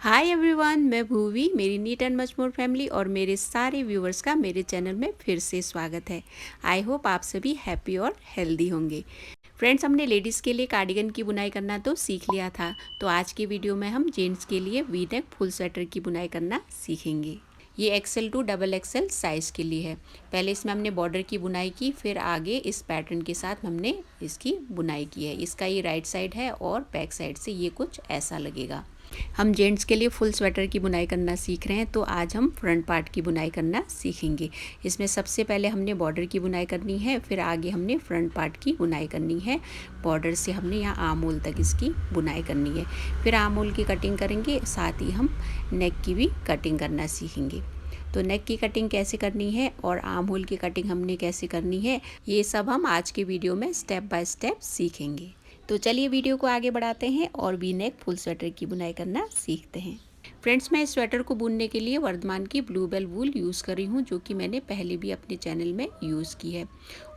Hi everyone, मैं भूवी। मेरी neat and much more family और मेरे सारे व्यूवर्स का मेरे चैनल में फिर से स्वागत है। आई होप आप सभी हैप्पी और हेल्दी होंगे। फ्रेंड्स, हमने लेडीज़ के लिए कार्डिगन की बुनाई करना तो सीख लिया था, तो आज की वीडियो में हम जेंट्स के लिए वी नेक फुल स्वेटर की बुनाई करना सीखेंगे। ये XL to double XL size के लिए है। पहले इसमें हमने बॉर्डर की बुनाई की, फिर आगे इस पैटर्न के साथ हमने इसकी बुनाई की है। इसका ये राइट साइड है और बैक साइड से ये कुछ ऐसा लगेगा। हम जेंट्स के लिए फुल स्वेटर की बुनाई करना सीख रहे हैं, तो आज हम फ्रंट पार्ट की बुनाई करना सीखेंगे। इसमें सबसे पहले हमने बॉर्डर की बुनाई करनी है, फिर आगे हमने फ्रंट पार्ट की बुनाई करनी है। बॉर्डर से हमने यहाँ आर्म होल तक इसकी बुनाई करनी है, फिर आर्म होल की कटिंग करेंगे, साथ ही हम नेक की भी कटिंग करना सीखेंगे। तो नेक की कटिंग कैसे करनी है और आर्म होल की कटिंग हमने कैसे करनी है, ये सब हम आज के वीडियो में स्टेप बाय स्टेप सीखेंगे। तो चलिए वीडियो को आगे बढ़ाते हैं और वी नेक फुल स्वेटर की बुनाई करना सीखते हैं। फ्रेंड्स, मैं इस स्वेटर को बुनने के लिए वर्धमान की ब्लू बेल वूल यूज़ कर रही हूँ, जो कि मैंने पहले भी अपने चैनल में यूज़ की है।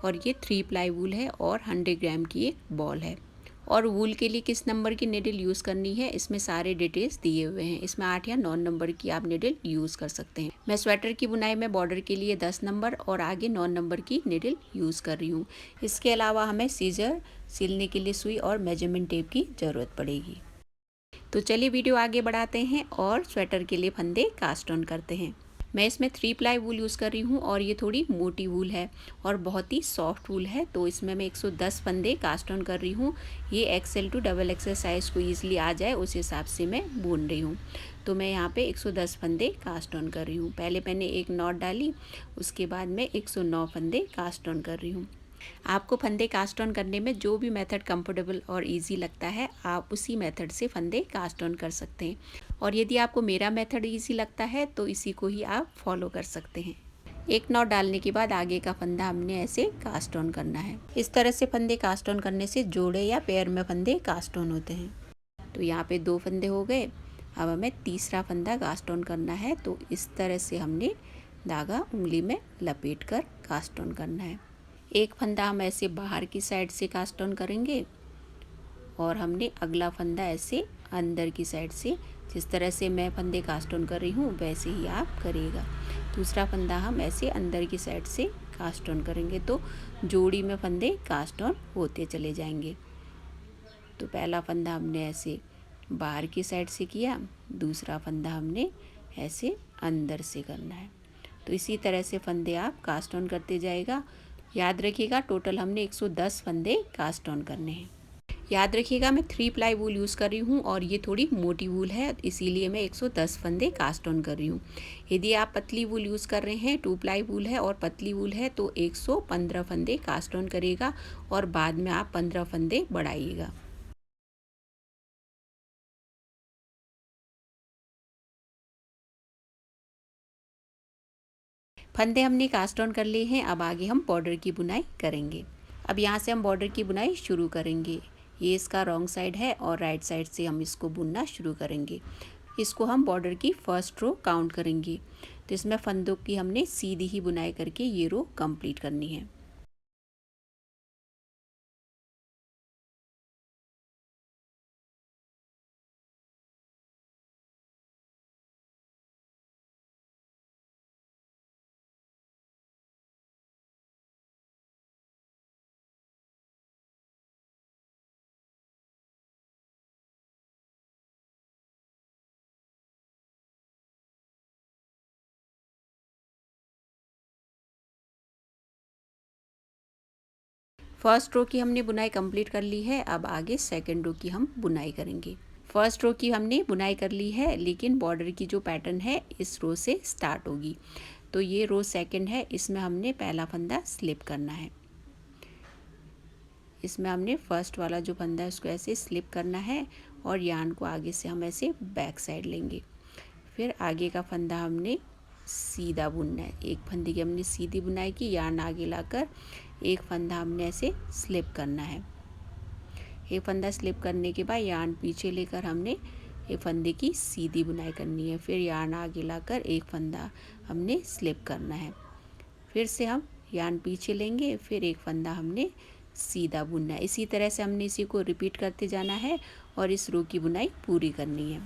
और ये 3 प्लाई वूल है और 100 ग्राम की एक बॉल है। और वूल के लिए किस नंबर की निडल यूज़ करनी है, इसमें सारे डिटेल्स दिए हुए हैं। इसमें 8 या 9 नंबर की आप निडल यूज़ कर सकते हैं। मैं स्वेटर की बुनाई में बॉर्डर के लिए 10 नंबर और आगे 9 नंबर की निडल यूज़ कर रही हूँ। इसके अलावा हमें सीजर, सिलने के लिए सुई और मेजरमेंट टेप की ज़रूरत पड़ेगी। तो चलिए वीडियो आगे बढ़ाते हैं और स्वेटर के लिए फंदे कास्ट ऑन करते हैं। मैं इसमें 3 प्लाई वूल यूज़ कर रही हूँ और ये थोड़ी मोटी वूल है और बहुत ही सॉफ्ट वूल है, तो इसमें मैं 110 फंदे कास्ट ऑन कर रही हूँ। ये XL to double XL size को ईजिली आ जाए उस हिसाब से मैं बुन रही हूँ। तो मैं यहाँ पे 110 फंदे कास्ट ऑन कर रही हूँ। पहले मैंने एक नॉट डाली, उसके बाद मैं 109 फंदे कास्ट ऑन कर रही हूँ। आपको फंदे कास्ट ऑन करने में जो भी मेथड कंफर्टेबल और इजी लगता है, आप उसी मेथड से फंदे कास्ट ऑन कर सकते हैं। और यदि आपको मेरा मेथड इजी लगता है तो इसी को ही आप फॉलो कर सकते हैं। एक नॉट डालने के बाद आगे का फंदा हमने ऐसे कास्ट ऑन करना है। इस तरह से फंदे कास्ट ऑन करने से जोड़े या पैर में फंदे कास्ट ऑन होते हैं। तो यहाँ पे 2 फंदे हो गए। अब हमें तीसरा फंदा कास्ट ऑन करना है, तो इस तरह से हमने धागा उंगली में लपेट कर कास्ट ऑन करना है। एक फंदा हम ऐसे बाहर की साइड से कास्ट ऑन करेंगे और हमने अगला फंदा ऐसे अंदर की साइड से, जिस तरह से मैं फंदे कास्ट ऑन कर रही हूँ वैसे ही आप करिएगा। दूसरा फंदा हम ऐसे अंदर की साइड से कास्ट ऑन करेंगे, तो जोड़ी में फंदे कास्ट ऑन होते चले जाएंगे। तो पहला फंदा हमने ऐसे बाहर की साइड से किया, दूसरा फंदा हमने ऐसे अंदर से करना है। तो इसी तरह से फंदे आप कास्ट ऑन करते जाएगा। याद रखिएगा, टोटल हमने 110 फंदे कास्ट ऑन करने हैं। याद रखिएगा, मैं 3 प्लाई वूल यूज़ कर रही हूँ और ये थोड़ी मोटी वूल है, इसीलिए मैं 110 फंदे कास्ट ऑन कर रही हूँ। यदि आप पतली वूल यूज़ कर रहे हैं, 2 प्लाई वूल है और पतली वूल है, तो 115 फंदे कास्ट ऑन करिएगा और बाद में आप 15 फंदे बढ़ाइएगा। फंदे हमने कास्ट ऑन कर लिए हैं। अब आगे हम बॉर्डर की बुनाई करेंगे। अब यहाँ से हम बॉर्डर की बुनाई शुरू करेंगे। ये इसका रॉन्ग साइड है और राइट साइड से हम इसको बुनना शुरू करेंगे। इसको हम बॉर्डर की फर्स्ट रो काउंट करेंगे। तो इसमें फंदों की हमने सीधी ही बुनाई करके ये रो कंप्लीट करनी है। फर्स्ट रो की हमने बुनाई कंप्लीट कर ली है। अब आगे सेकेंड रो की हम बुनाई करेंगे। फर्स्ट रो की हमने बुनाई कर ली है, लेकिन बॉर्डर की जो पैटर्न है इस रो से स्टार्ट होगी। तो ये रो सेकेंड है, इसमें हमने पहला फंदा स्लिप करना है। इसमें हमने फर्स्ट वाला जो फंदा है उसको ऐसे स्लिप करना है और यार्न को आगे से हम ऐसे बैक साइड लेंगे। फिर आगे का फंदा हमने सीधा बुनना है। एक फंदे की हमने सीधी बुनाई की, यार्न आगे लाकर एक फंदा हमने ऐसे स्लिप करना है। एक फंदा स्लिप करने के बाद यार्न पीछे लेकर हमने एक फंदे की सीधी बुनाई करनी है। फिर यार्न आगे लाकर एक फंदा हमने स्लिप करना है। फिर से हम यार्न पीछे लेंगे, फिर एक फंदा हमने सीधा बुनना है। इसी तरह से हमने इसी को रिपीट करते जाना है और इस रो की बुनाई पूरी करनी है।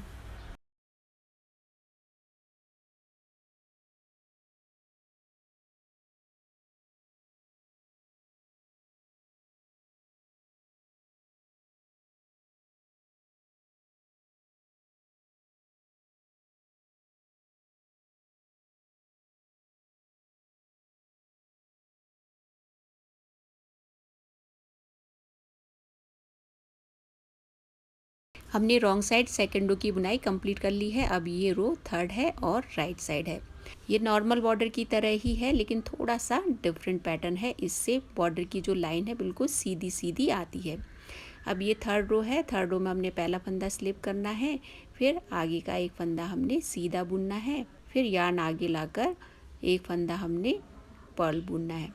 हमने रॉन्ग साइड सेकंड रो की बुनाई कंप्लीट कर ली है। अब ये रो थर्ड है और राइट साइड है। ये नॉर्मल बॉर्डर की तरह ही है लेकिन थोड़ा सा डिफरेंट पैटर्न है। इससे बॉर्डर की जो लाइन है बिल्कुल सीधी सीधी आती है। अब ये थर्ड रो है। थर्ड रो में हमने पहला फंदा स्लिप करना है, फिर आगे का एक फंदा हमने सीधा बुनना है, फिर यार्न आगे लाकर एक फंदा हमने पर्ल बुनना है।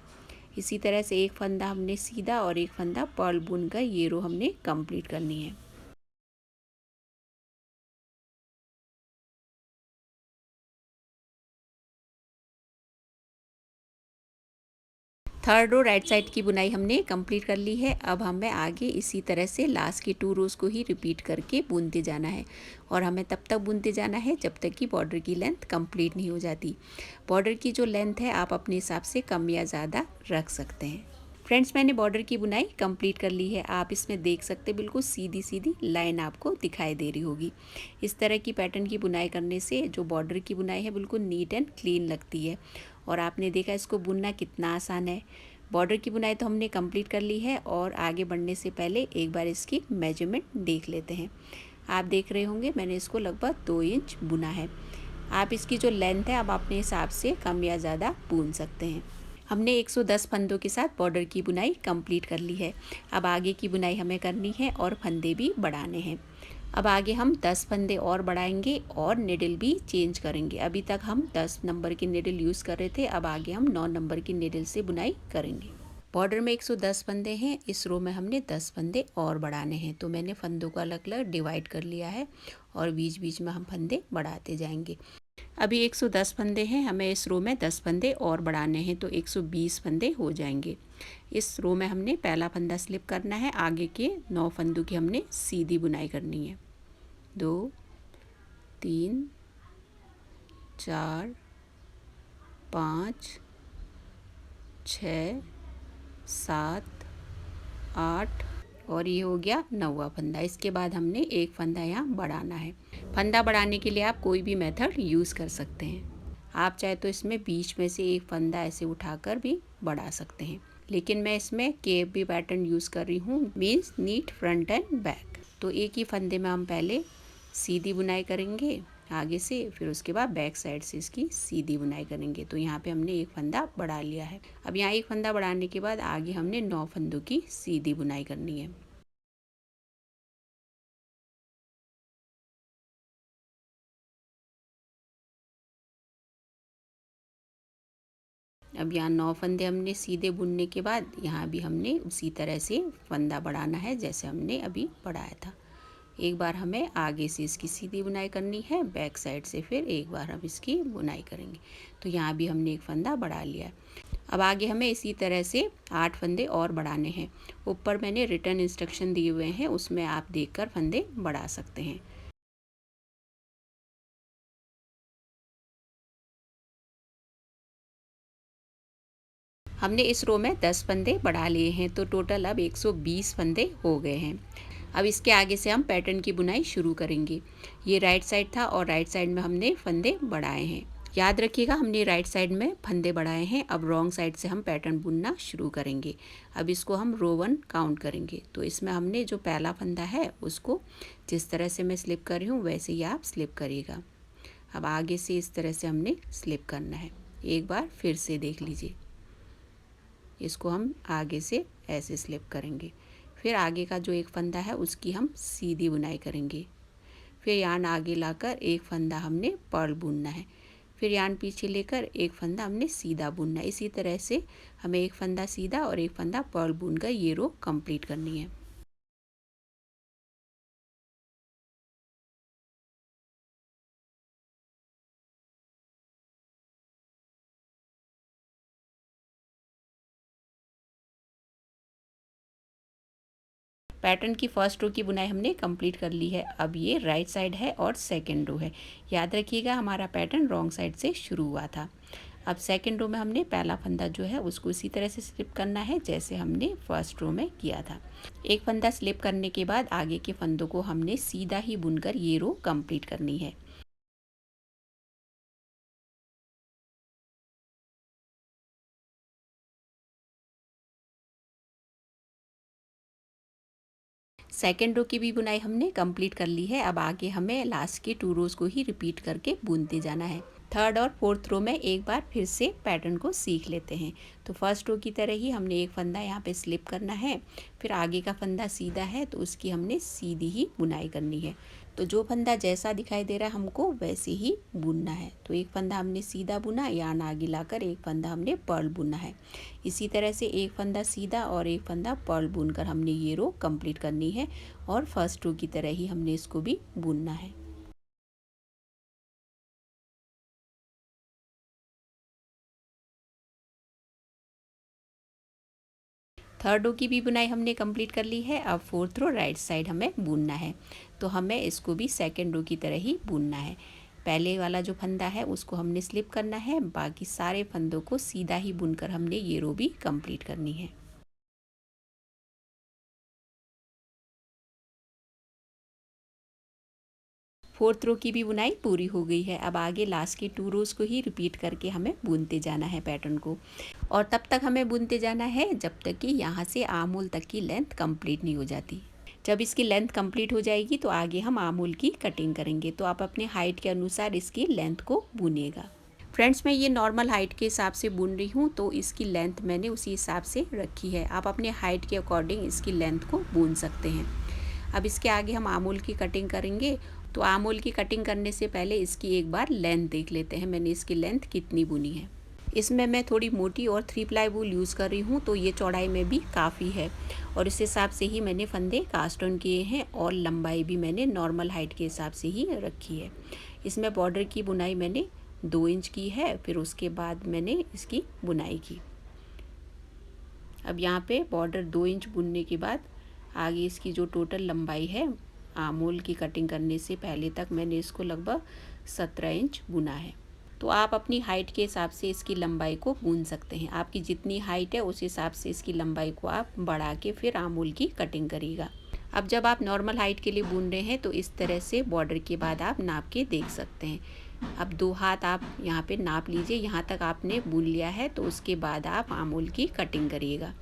इसी तरह से एक फंदा हमने सीधा और एक फंदा पर्ल बुनकर ये रो हमने कंप्लीट करनी है। थर्ड रो राइट साइड की बुनाई हमने कंप्लीट कर ली है। अब हमें आगे इसी तरह से लास्ट की 2 रोज़ को ही रिपीट करके बुनते जाना है और हमें तब तक बुनते जाना है जब तक कि बॉर्डर की लेंथ कंप्लीट नहीं हो जाती। बॉर्डर की जो लेंथ है आप अपने हिसाब से कम या ज़्यादा रख सकते हैं। फ्रेंड्स, मैंने बॉर्डर की बुनाई कंप्लीट कर ली है। आप इसमें देख सकते हैं बिल्कुल सीधी सीधी लाइन आपको दिखाई दे रही होगी। इस तरह की पैटर्न की बुनाई करने से जो बॉर्डर की बुनाई है बिल्कुल नीट एंड क्लीन लगती है और आपने देखा इसको बुनना कितना आसान है। बॉर्डर की बुनाई तो हमने कंप्लीट कर ली है और आगे बढ़ने से पहले एक बार इसकी मेजरमेंट देख लेते हैं। आप देख रहे होंगे मैंने इसको लगभग 2 इंच बुना है। आप इसकी जो लेंथ है आप अपने हिसाब से कम या ज़्यादा बुन सकते हैं। हमने 110 फंदों के साथ बॉर्डर की बुनाई कंप्लीट कर ली है। अब आगे की बुनाई हमें करनी है और फंदे भी बढ़ाने हैं। अब आगे हम 10 फंदे और बढ़ाएंगे और निडल भी चेंज करेंगे। अभी तक हम 10 नंबर की निडल यूज़ कर रहे थे, अब आगे हम 9 नंबर की निडल से बुनाई करेंगे। बॉर्डर में 110 फंदे हैं, इस रो में हमने 10 फंदे और बढ़ाने हैं, तो मैंने फंदों को अलग अलग डिवाइड कर लिया है और बीच बीच में हम फंदे बढ़ाते जाएंगे। अभी 110 फंदे हैं, हमें इस रो में 10 फंदे और बढ़ाने हैं तो 120 फंदे हो जाएंगे। इस रो में हमने पहला फंदा स्लिप करना है, आगे के 9 फंदों की हमने सीधी बुनाई करनी है। 2 3 4 5 6 7 8 और ये हो गया 9वां फंदा। इसके बाद हमने एक फंदा यहाँ बढ़ाना है। फंदा बढ़ाने के लिए आप कोई भी मेथड यूज़ कर सकते हैं। आप चाहे तो इसमें बीच में से एक फंदा ऐसे उठाकर भी बढ़ा सकते हैं, लेकिन मैं इसमें केप भी पैटर्न यूज़ कर रही हूँ, means knit front and back. तो एक ही फंदे में हम पहले सीधी बुनाई करेंगे आगे से, फिर उसके बाद बैक साइड से इसकी सीधी बुनाई करेंगे। तो यहाँ पे हमने एक फंदा बढ़ा लिया है। अब यहाँ एक फंदा बढ़ाने के बाद आगे हमने 9 फंदों की सीधी बुनाई करनी है। अब यहाँ 9 फंदे हमने सीधे बुनने के बाद यहाँ भी हमने उसी तरह से फंदा बढ़ाना है जैसे हमने अभी बढ़ाया था। एक बार हमें आगे से इसकी सीधी बुनाई करनी है, बैक साइड से फिर एक बार हम इसकी बुनाई करेंगे। तो यहाँ भी हमने एक फंदा बढ़ा लिया है। अब आगे हमें इसी तरह से 8 फंदे और बढ़ाने हैं। ऊपर मैंने रिटर्न इंस्ट्रक्शन दिए हुए हैं, उसमें आप देखकर फंदे बढ़ा सकते हैं। हमने इस रो में 10 फंदे बढ़ा लिए हैं, तो टोटल अब 120 फंदे हो गए हैं। अब इसके आगे से हम पैटर्न की बुनाई शुरू करेंगे। ये राइट साइड था और राइट साइड में हमने फंदे बढ़ाए हैं। याद रखिएगा हमने राइट साइड में फंदे बढ़ाए हैं। अब रॉन्ग साइड से हम पैटर्न बुनना शुरू करेंगे। अब इसको हम रो 1 काउंट करेंगे। तो इसमें हमने जो पहला फंदा है उसको जिस तरह से मैं स्लिप कर रही हूँ वैसे ही आप स्लिप करिएगा। अब आगे से इस तरह से हमने स्लिप करना है। एक बार फिर से देख लीजिए, इसको हम आगे से ऐसे स्लिप करेंगे। फिर आगे का जो एक फंदा है उसकी हम सीधी बुनाई करेंगे। फिर यार्न आगे लाकर एक फंदा हमने पर्ल बुनना है। फिर यार्न पीछे लेकर एक फंदा हमने सीधा बुनना है। इसी तरह से हमें एक फंदा सीधा और एक फंदा पर्ल बुनकर ये रो कंप्लीट करनी है। पैटर्न की फर्स्ट रो की बुनाई हमने कंप्लीट कर ली है। अब ये राइट साइड है और सेकेंड रो है। याद रखिएगा हमारा पैटर्न रॉन्ग साइड से शुरू हुआ था। अब सेकेंड रो में हमने पहला फंदा जो है उसको इसी तरह से स्लिप करना है जैसे हमने फर्स्ट रो में किया था। एक फंदा स्लिप करने के बाद आगे के फंदों को हमने सीधा ही बुनकर ये रो कंप्लीट करनी है। सेकेंड रो की भी बुनाई हमने कंप्लीट कर ली है। अब आगे हमें लास्ट के 2 रोज़ को ही रिपीट करके बुनते जाना है। थर्ड और फोर्थ रो में एक बार फिर से पैटर्न को सीख लेते हैं। तो फर्स्ट रो की तरह ही हमने एक फंदा यहाँ पे स्लिप करना है, फिर आगे का फंदा सीधा है तो उसकी हमने सीधी ही बुनाई करनी है। तो जो फंदा जैसा दिखाई दे रहा है हमको वैसे ही बुनना है। तो एक फंदा हमने सीधा बुना, यार्न आगे लाकर एक फंदा हमने पर्ल बुना है। इसी तरह से एक फंदा सीधा और एक फंदा पर्ल बुनकर हमने ये रो कंप्लीट करनी है और फर्स्ट रो की तरह ही हमने इसको भी बुनना है। थर्ड रो की भी बुनाई हमने कंप्लीट कर ली है। अब फोर्थ रो राइट साइड हमें बुनना है, तो हमें इसको भी सेकेंड रो की तरह ही बुनना है। पहले वाला जो फंदा है उसको हमने स्लिप करना है, बाकी सारे फंदों को सीधा ही बुनकर हमने ये रो भी कंप्लीट करनी है। फोर्थ रो की भी बुनाई पूरी हो गई है। अब आगे लास्ट की 2 रोज़ को ही रिपीट करके हमें बुनते जाना है पैटर्न को, और तब तक हमें बुनते जाना है जब तक कि यहाँ से आर्म होल तक की लेंथ कंप्लीट नहीं हो जाती। जब इसकी लेंथ कंप्लीट हो जाएगी तो आगे हम आर्म होल की कटिंग करेंगे। तो आप अपने हाइट के अनुसार इसकी लेंथ को बुनिएगा। फ्रेंड्स, मैं ये नॉर्मल हाइट के हिसाब से बुन रही हूँ, तो इसकी लेंथ मैंने उसी हिसाब से रखी है। आप अपने हाइट के अकॉर्डिंग इसकी लेंथ को बुन सकते हैं। अब इसके आगे हम आर्म होल की कटिंग करेंगे। तो आर्म होल की कटिंग करने से पहले इसकी एक बार लेंथ देख लेते हैं, मैंने इसकी लेंथ कितनी बुनी है। इसमें मैं थोड़ी मोटी और 3 प्लाई वूल यूज़ कर रही हूँ, तो ये चौड़ाई में भी काफ़ी है और इस हिसाब से ही मैंने फंदे कास्ट ऑन किए हैं और लंबाई भी मैंने नॉर्मल हाइट के हिसाब से ही रखी है। इसमें बॉर्डर की बुनाई मैंने 2 इंच की है, फिर उसके बाद मैंने इसकी बुनाई की। अब यहाँ पे बॉर्डर 2 इंच बुनने के बाद आगे इसकी जो टोटल लंबाई है आर्म होल की कटिंग करने से पहले तक मैंने इसको लगभग 17 इंच बुना है। तो आप अपनी हाइट के हिसाब से इसकी लंबाई को बुन सकते हैं। आपकी जितनी हाइट है उस हिसाब से इसकी लंबाई को आप बढ़ा के फिर आर्म होल की कटिंग करिएगा। अब जब आप नॉर्मल हाइट के लिए बुन रहे हैं तो इस तरह से बॉर्डर के बाद आप नाप के देख सकते हैं। अब 2 हाथ आप यहाँ पे नाप लीजिए, यहाँ तक आपने बुन लिया है तो उसके बाद आप आर्म होल की कटिंग करिएगा।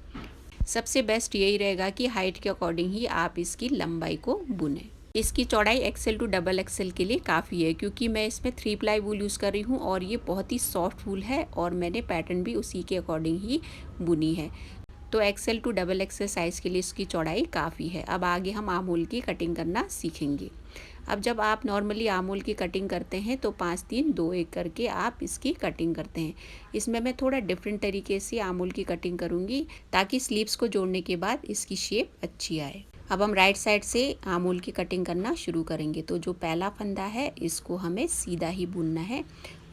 सबसे बेस्ट यही रहेगा कि हाइट के अकॉर्डिंग ही आप इसकी लंबाई को बुनें। इसकी चौड़ाई एक्सेल टू डबल एक्सेल के लिए काफ़ी है, क्योंकि मैं इसमें 3 प्लाई वूल यूज़ कर रही हूँ और ये बहुत ही सॉफ्ट वूल है और मैंने पैटर्न भी उसी के अकॉर्डिंग ही बुनी है। तो XL to double XL size के लिए इसकी चौड़ाई काफ़ी है। अब आगे हम आर्म होल की कटिंग करना सीखेंगे। अब जब आप नॉर्मली आर्म होल की कटिंग करते हैं तो 5 3 2 1 करके आप इसकी कटिंग करते हैं। इसमें मैं थोड़ा डिफरेंट तरीके से आर्म होल की कटिंग करूँगी ताकि स्लीव्स को जोड़ने के बाद इसकी शेप अच्छी आए। अब हम राइट साइड से आर्म होल की कटिंग करना शुरू करेंगे। तो जो पहला फंदा है इसको हमें सीधा ही बुनना है,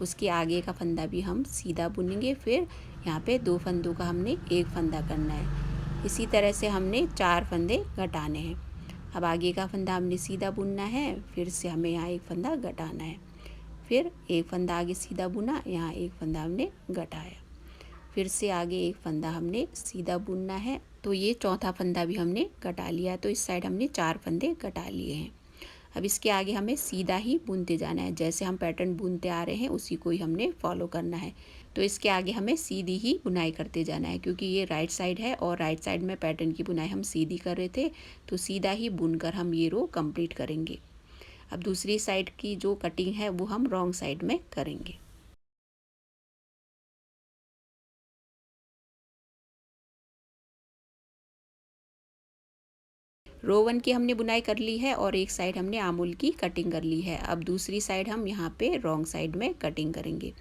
उसके आगे का फंदा भी हम सीधा बुनेंगे, फिर यहाँ पे 2 फंदों का हमने एक फंदा करना है। इसी तरह से हमने 4 फंदे घटाने हैं। अब आगे का फंदा हमने सीधा बुनना है, फिर से हमें यहाँ एक फंदा घटाना है, फिर एक फंदा आगे सीधा बुना, यहाँ एक फंदा हमने घटाया, फिर से आगे एक फंदा हमने सीधा बुनना है। तो ये चौथा फंदा भी हमने घटा लिया है। तो इस साइड हमने 4 फंदे घटा लिए हैं। अब इसके आगे हमें सीधा ही बुनते जाना है, जैसे हम पैटर्न बुनते आ रहे हैं उसी को ही हमने फॉलो करना है। तो इसके आगे हमें सीधी ही बुनाई करते जाना है, क्योंकि ये राइट साइड है और राइट साइड में पैटर्न की बुनाई हम सीधी कर रहे थे, तो सीधा ही बुनकर हम ये रो कंप्लीट करेंगे। अब दूसरी साइड की जो कटिंग है वो हम रॉन्ग साइड में करेंगे। रो 1 की हमने बुनाई कर ली है और एक साइड हमने आर्म होल की कटिंग कर ली है। अब दूसरी साइड हम यहाँ पे रॉन्ग साइड में कटिंग करेंगे।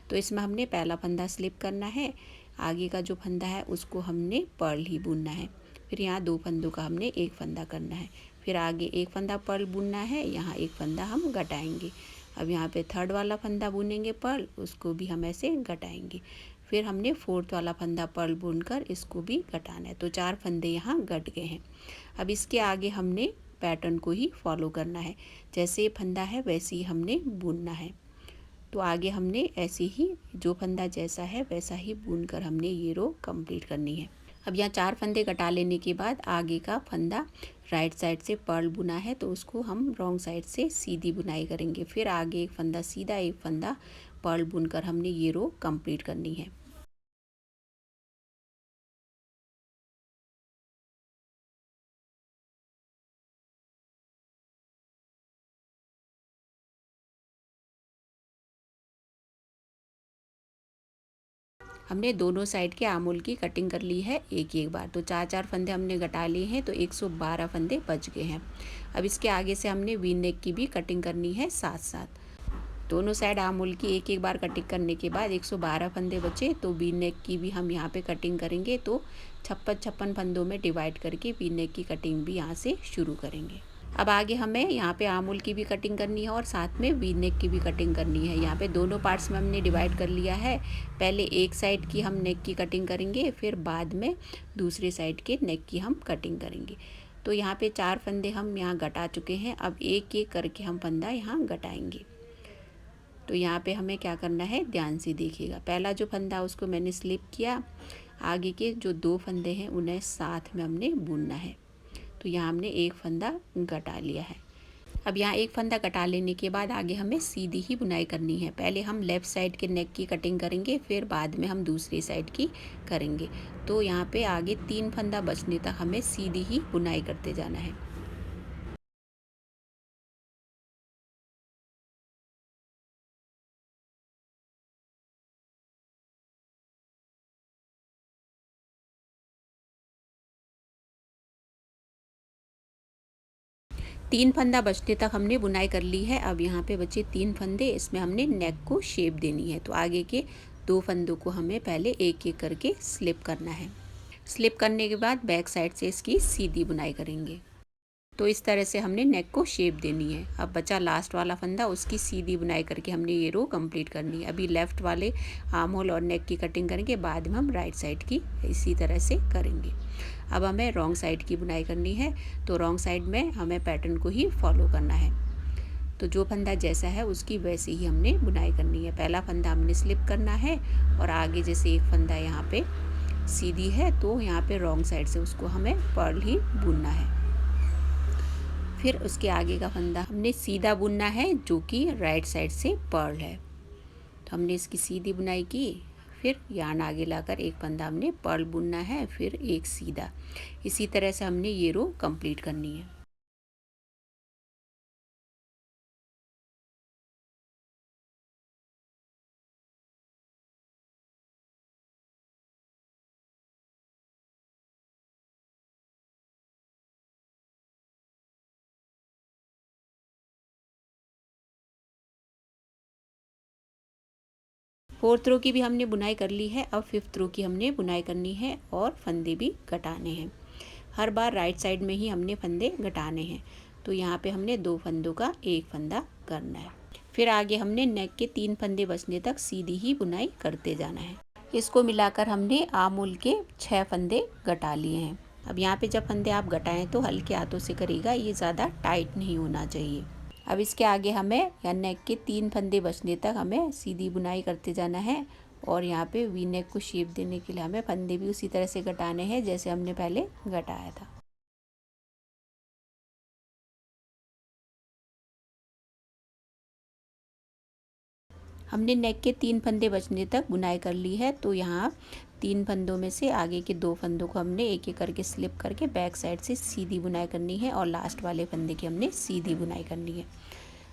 तो इसमें हमने पहला फंदा स्लिप करना है, आगे का जो फंदा है उसको हमने पर्ल ही बुनना है, फिर यहाँ 2 फंदों का हमने एक फंदा करना है, फिर आगे एक फंदा पर्ल बुनना है, यहाँ एक फंदा हम घटाएंगे। अब यहाँ पे थर्ड वाला फंदा बुनेंगे पर्ल, उसको भी हम ऐसे घटाएंगे, फिर हमने फोर्थ वाला फंदा पर्ल बुनकर इसको भी घटाना है। तो 4 फंदे यहाँ घट गए हैं। अब इसके आगे हमने पैटर्न को ही फॉलो करना है, जैसे ये फंदा है वैसे ही हमने बुनना है। तो आगे हमने ऐसे ही जो फंदा जैसा है वैसा ही बुनकर हमने ये रो कंप्लीट करनी है। अब यहाँ 4 फंदे कटा लेने के बाद आगे का फंदा राइट साइड से पर्ल बुना है तो उसको हम रॉन्ग साइड से सीधी बुनाई करेंगे, फिर आगे एक फंदा सीधा एक फंदा पर्ल बुनकर हमने ये रो कंप्लीट करनी है। हमने दोनों साइड के आर्म होल की कटिंग कर ली है एक एक बार। तो 4-4 फंदे हमने घटा लिए हैं, तो 112 फंदे बच गए हैं। अब इसके आगे से हमने वी नेक की भी कटिंग करनी है साथ साथ। दोनों साइड आर्म होल की एक एक बार कटिंग करने के बाद 112 फंदे बचे, तो वी नेक की भी हम यहाँ पे कटिंग करेंगे। तो 56 फंदों में डिवाइड करके वी नेक की कटिंग भी यहाँ से शुरू करेंगे। अब आगे हमें यहाँ पे आर्म होल की भी कटिंग करनी है और साथ में वी नेक की भी कटिंग करनी है। यहाँ पे दोनों पार्ट्स में हमने डिवाइड कर लिया है। पहले एक साइड की हम नेक की कटिंग करेंगे, फिर बाद में दूसरे साइड के नेक की हम कटिंग करेंगे। तो यहाँ पे 4 फंदे हम यहाँ घटा चुके हैं। अब एक एक करके हम फंदा यहाँ घटाएंगे। तो यहाँ पे हमें क्या करना है, ध्यान से देखिएगा। पहला जो फंदा उसको मैंने स्लिप किया, आगे के जो 2 फंदे हैं उन्हें साथ में हमने बुनना है। तो यहाँ हमने एक फंदा घटा लिया है। अब यहाँ एक फंदा घटा लेने के बाद आगे हमें सीधी ही बुनाई करनी है। पहले हम लेफ़्ट साइड के नेक की कटिंग करेंगे, फिर बाद में हम दूसरी साइड की करेंगे। तो यहाँ पे आगे 3 फंदा बचने तक हमें सीधी ही बुनाई करते जाना है। तीन फंदा बचने तक हमने बुनाई कर ली है। अब यहाँ पे बचे 3 फंदे, इसमें हमने नेक को शेप देनी है। तो आगे के 2 फंदों को हमें पहले एक एक करके स्लिप करना है। स्लिप करने के बाद बैक साइड से इसकी सीधी बुनाई करेंगे। तो इस तरह से हमने नेक को शेप देनी है। अब बचा लास्ट वाला फंदा, उसकी सीधी बुनाई करके हमने ये रो कंप्लीट करनी है। अभी लेफ़्ट वाले आर्म होल और नेक की कटिंग करेंगे, बाद में हम राइट साइड की इसी तरह से करेंगे। अब हमें रॉन्ग साइड की बुनाई करनी है। तो रॉन्ग साइड में हमें पैटर्न को ही फॉलो करना है। तो जो फंदा जैसा है उसकी वैसे ही हमने बुनाई करनी है। पहला फंदा हमने स्लिप करना है और आगे जैसे एक फंदा यहाँ पे सीधी है, तो यहाँ पे रॉन्ग साइड से उसको हमें पर्ल ही बुनना है। फिर उसके आगे का फंदा हमने सीधा बुनना है, जो कि राइट साइड से पर्ल है। तो हमने इसकी सीधी बुनाई की, फिर यार्न आगे लाकर एक फंदा हमने पर्ल बुनना है, फिर एक सीधा। इसी तरह से हमने ये रो कंप्लीट करनी है। फोर्थ रो की भी हमने बुनाई कर ली है। अब फिफ्थ रो की हमने बुनाई करनी है और फंदे भी घटाने हैं। हर बार राइट साइड में ही हमने फंदे घटाने हैं। तो यहाँ पे हमने 2 फंदों का एक फंदा करना है। फिर आगे हमने नेक के 3 फंदे बचने तक सीधी ही बुनाई करते जाना है। इसको मिलाकर हमने आर्म होल के 6 फंदे घटा लिए हैं। अब यहाँ पे जब फंदे आप घटाएं तो हल्के हाथों से करिएगा, ये ज़्यादा टाइट नहीं होना चाहिए। अब इसके आगे हमें या नेक के 3 फंदे बचने तक हमें सीधी बुनाई करते जाना है। और यहाँ पे वी नेक को शेप देने के लिए हमें फंदे भी उसी तरह से घटाने हैं जैसे हमने पहले घटाया था। हमने नेक के 3 फंदे बचने तक बुनाई कर ली है। तो यहाँ 3 फंदों में से आगे के 2 फंदों को हमने एक एक करके स्लिप करके बैक साइड से सीधी बुनाई करनी है और लास्ट वाले फंदे की हमने सीधी बुनाई करनी है।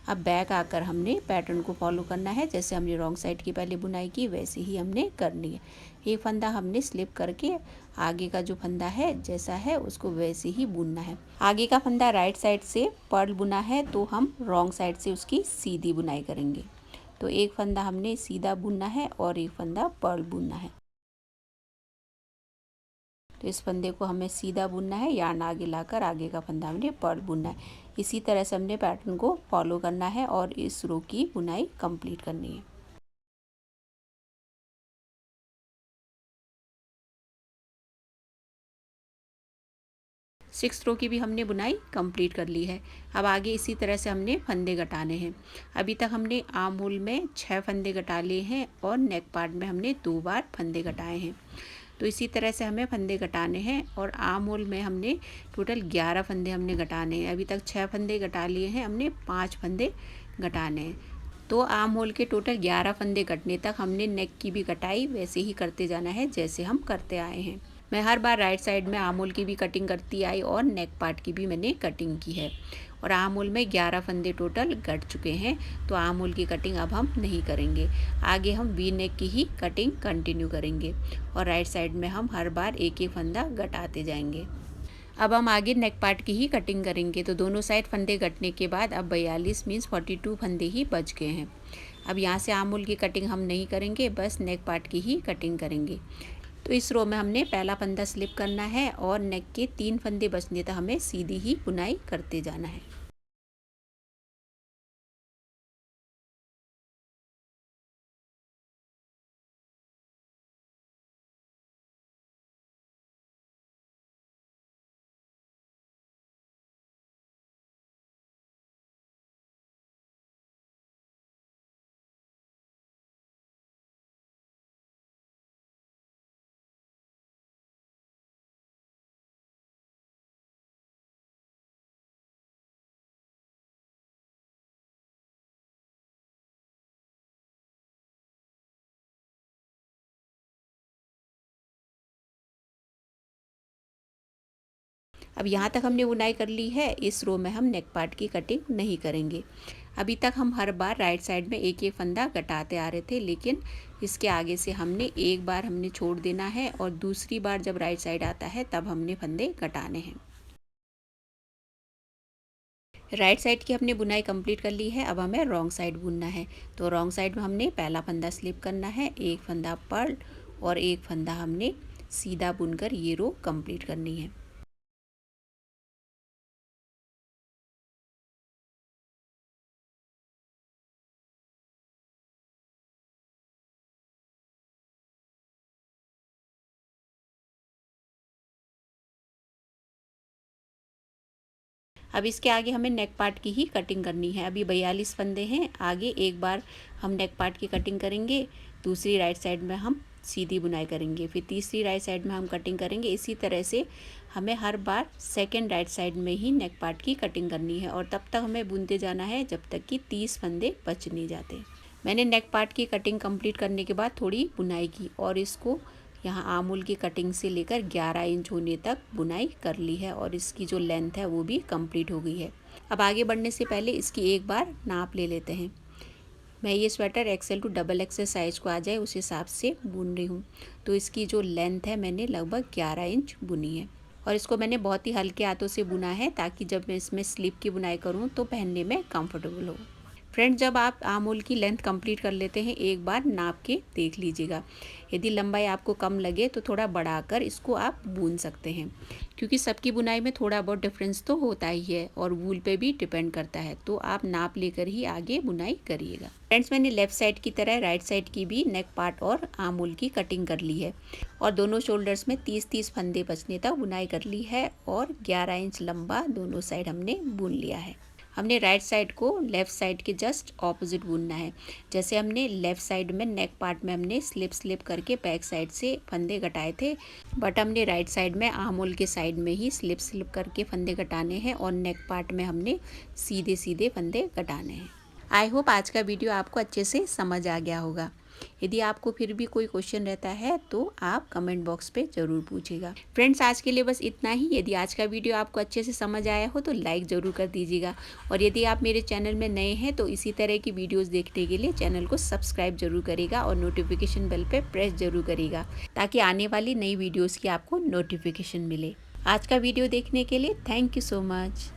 अब बैक आकर हमने पैटर्न को फॉलो करना है। जैसे हमने रॉन्ग साइड की पहले बुनाई की वैसे ही हमने करनी है। एक फंदा हमने स्लिप करके आगे का जो फंदा है जैसा है उसको वैसे ही बुनना है। आगे का फंदा राइट साइड से पर्ल बुना है, तो हम रॉन्ग साइड से उसकी सीधी बुनाई करेंगे। तो एक फंदा हमने सीधा बुनना है और एक फंदा पर्ल बुनना है। तो इस फंदे को हमें सीधा बुनना है, यार्न आगे लाकर आगे का फंदा हमने पर्ल बुनना है। इसी तरह से हमने पैटर्न को फॉलो करना है और इस रो की बुनाई कंप्लीट करनी है। सिक्स रो की भी हमने बुनाई कंप्लीट कर ली है। अब आगे इसी तरह से हमने फंदे घटाने हैं। अभी तक हमने आर्म होल में 6 फंदे घटा लिए हैं और नेक पार्ट में हमने 2 बार फंदे घटाए हैं। तो इसी तरह से हमें फंदे घटाने हैं और आर्म होल में हमने टोटल 11 फंदे हमने घटाने हैं। अभी तक 6 फंदे घटा लिए हैं, हमने 5 फंदे घटाने हैं। तो आर्म होल के टोटल 11 फंदे कटने तक हमने नेक की भी कटाई वैसे ही करते जाना है जैसे हम करते आए हैं। मैं हर बार राइट साइड में आर्म होल की भी कटिंग करती आई और नेक पार्ट की भी मैंने कटिंग की है। और आर्म होल में 11 फंदे टोटल गट चुके हैं, तो आर्म होल की कटिंग अब हम नहीं करेंगे। आगे हम वी नेक की ही कटिंग कंटिन्यू करेंगे और राइट साइड में हम हर बार एक एक फंदा गटाते जाएंगे। अब हम आगे नेक पार्ट की ही कटिंग करेंगे। तो दोनों साइड फंदे गटने के बाद अब 42 मीन्स 42 फंदे ही बच गए हैं। अब यहाँ से आर्म होल की कटिंग हम नहीं करेंगे, बस नेक पार्ट की ही कटिंग करेंगे। तो इस रो में हमने पहला फंदा स्लिप करना है और नेक के 3 फंदे बचने तक हमें सीधी ही बुनाई करते जाना है। अब यहाँ तक हमने बुनाई कर ली है। इस रो में हम नेक पार्ट की कटिंग नहीं करेंगे। अभी तक हम हर बार राइट साइड में एक एक फंदा गटाते आ रहे थे, लेकिन इसके आगे से हमने एक बार हमने छोड़ देना है और दूसरी बार जब राइट साइड आता है तब हमने फंदे गटाने हैं। राइट साइड की हमने बुनाई कंप्लीट कर ली है। अब हमें रॉन्ग साइड बुनना है। तो रॉन्ग साइड में हमने पहला फंदा स्लिप करना है, एक फंदा पर्ल और एक फंदा हमने सीधा बुनकर ये रो कंप्लीट करनी है। अब इसके आगे हमें नेक पार्ट की ही कटिंग करनी है। अभी 42 फंदे हैं। आगे एक बार हम नेक पार्ट की कटिंग करेंगे, दूसरी राइट साइड में हम सीधी बुनाई करेंगे, फिर तीसरी राइट साइड में हम कटिंग करेंगे। इसी तरह से हमें हर बार सेकेंड राइट साइड में ही नेक पार्ट की कटिंग करनी है और तब तक हमें बुनते जाना है जब तक कि 30 फंदे बच नहीं जाते। मैंने नेक पार्ट की कटिंग कंप्लीट करने के बाद थोड़ी बुनाई की और इसको यहाँ आर्म होल की कटिंग से लेकर 11 इंच होने तक बुनाई कर ली है और इसकी जो लेंथ है वो भी कंप्लीट हो गई है। अब आगे बढ़ने से पहले इसकी एक बार नाप ले लेते हैं। मैं ये sweater XL to double XL size को आ जाए उस हिसाब से बुन रही हूँ। तो इसकी जो लेंथ है मैंने लगभग 11 इंच बुनी है और इसको मैंने बहुत ही हल्के हाथों से बुना है ताकि जब मैं इसमें स्लीव की बुनाई करूँ तो पहनने में कंफर्टेबल हो। फ्रेंड्स, जब आप आर्म होल की लेंथ कंप्लीट कर लेते हैं एक बार नाप के देख लीजिएगा। यदि लंबाई आपको कम लगे तो थोड़ा बढ़ाकर इसको आप बुन सकते हैं, क्योंकि सबकी बुनाई में थोड़ा बहुत डिफरेंस तो होता ही है और वूल पे भी डिपेंड करता है। तो आप नाप लेकर ही आगे बुनाई करिएगा। फ्रेंड्स, मैंने लेफ़्ट साइड की तरह राइट साइड की भी नेक पार्ट और आर्म होल की कटिंग कर ली है और दोनों शोल्डर्स में 30-30 फंदे बचने तक बुनाई कर ली है और 11 इंच लंबा दोनों साइड हमने बुन लिया है। हमने राइट साइड को लेफ़्ट साइड के जस्ट ऑपोजिट बुनना है। जैसे हमने लेफ़्ट साइड में नेक पार्ट में हमने स्लिप करके बैक साइड से फंदे घटाए थे, बट हमने राइट साइड में आर्म होल के साइड में ही स्लिप करके फंदे घटाने हैं और नेक पार्ट में हमने सीधे सीधे फंदे घटाने हैं। आई होप आज का वीडियो आपको अच्छे से समझ आ गया होगा। यदि आपको फिर भी कोई क्वेश्चन रहता है तो आप कमेंट बॉक्स पे ज़रूर पूछिएगा। फ्रेंड्स, आज के लिए बस इतना ही। यदि आज का वीडियो आपको अच्छे से समझ आया हो तो लाइक ज़रूर कर दीजिएगा और यदि आप मेरे चैनल में नए हैं तो इसी तरह की वीडियोस देखने के लिए चैनल को सब्सक्राइब जरूर करेगा और नोटिफिकेशन बेल पे प्रेस जरूर करेगा ताकि आने वाली नई वीडियोज़ की आपको नोटिफिकेशन मिले। आज का वीडियो देखने के लिए थैंक यू सो मच।